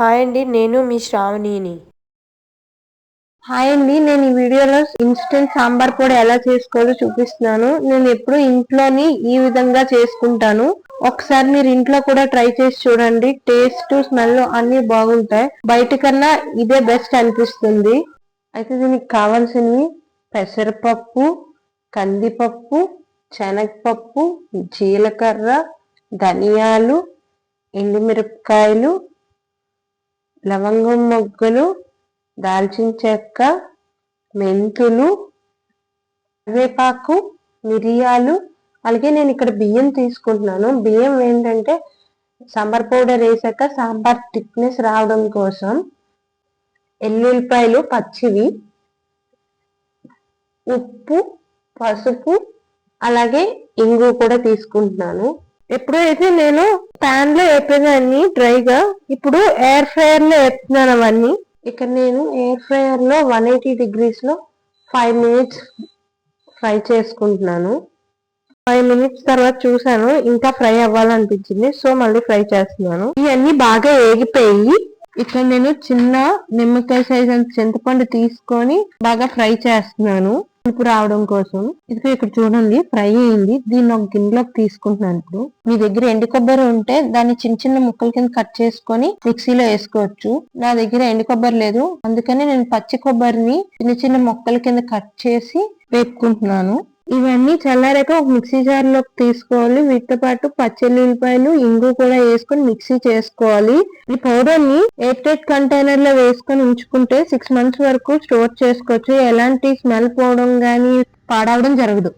Hi అండి. నేను మీ శ్రావణిని. Hi అండి, నేను ఈ వీడియోలో ఇన్స్టెంట్ సాంబార్ పొడి ఎలా చేసుకోవాలో చూపిస్తున్నాను. నేను ఎప్పుడు ఇంట్లోని ఈ విధంగా చేసుకుంటాను. ఒకసారి మీరు ఇంట్లో కూడా ట్రై చేసి చూడండి. టేస్ట్, స్మెల్ అన్ని బాగుంటాయి. బయట కన్నా ఇదే బెస్ట్ అనిపిస్తుంది. అయితే దీనికి కావాల్సినవి పెసరపప్పు, కందిపప్పు, శనగపప్పు, జీలకర్ర, ధనియాలు, ఎండుమిరపకాయలు, లవంగం మొగ్గలు, దాల్చిన చెక్క, మెంతులు, కరివేపాకు, మిరియాలు. అలాగే నేను ఇక్కడ బియ్యం తీసుకుంటున్నాను. బియ్యం ఏంటంటే సాంబార్ పౌడర్ వేసాక సాంబార్ థిక్నెస్ రావడం కోసం. ఎల్లుల్లిపాయలు పచ్చివి, ఉప్పు, పసుపు, అలాగే ఇంగు కూడా తీసుకుంటున్నాను. ఎప్పుడైతే నేను ప్యాన్ లో వేపేదాన్ని డ్రైగా, ఇప్పుడు ఎయిర్ ఫ్రైయర్ లో వేస్తున్నాను అవన్నీ. ఇక్కడ నేను ఎయిర్ ఫ్రైయర్ లో 180 degrees లో 5 minutes ఫ్రై చేసుకుంటున్నాను. 5 minutes తర్వాత చూసాను ఇంకా ఫ్రై అవ్వాలనిపించింది, సో మళ్ళీ ఫ్రై చేస్తున్నాను. ఇవన్నీ బాగా వేగిపోయి ఇక్కడ నేను చిన్న నిమ్మకాయ సైజ్ అంత చింతపండు తీసుకొని బాగా ఫ్రై చేస్తున్నాను పులుపు రావడం కోసం. ఇది ఇక్కడ చూడండి ఫ్రై అయింది. దీన్ని ఒక గిన్నెలోకి తీసుకుంటున్నాను. ఇప్పుడు మీ దగ్గర ఎండు కొబ్బరి ఉంటే దాన్ని చిన్న చిన్న ముక్కల కింద కట్ చేసుకొని మిక్సీలో వేసుకోవచ్చు. నా దగ్గర ఎండు కొబ్బరి లేదు, అందుకని నేను పచ్చి కొబ్బరిని చిన్న చిన్న ముక్కల కింద కట్ చేసి వేపుకుంటున్నాను. ఇవన్నీ చల్లారాక ఒక మిక్సీ జార్ లోకి తీసుకోవాలి. వీటితో పాటు పచ్చెల్లిపాయలు, ఇంగు కూడా వేసుకొని మిక్సీ చేసుకోవాలి. ఈ పౌడర్ ని ఎయిర్ టైట్ కంటైనర్ లో వేసుకొని ఉంచుకుంటే 6 months వరకు స్టోర్ చేసుకోవచ్చు. ఎలాంటి స్మెల్ పోవడం గానీ పాడవడం జరగదు.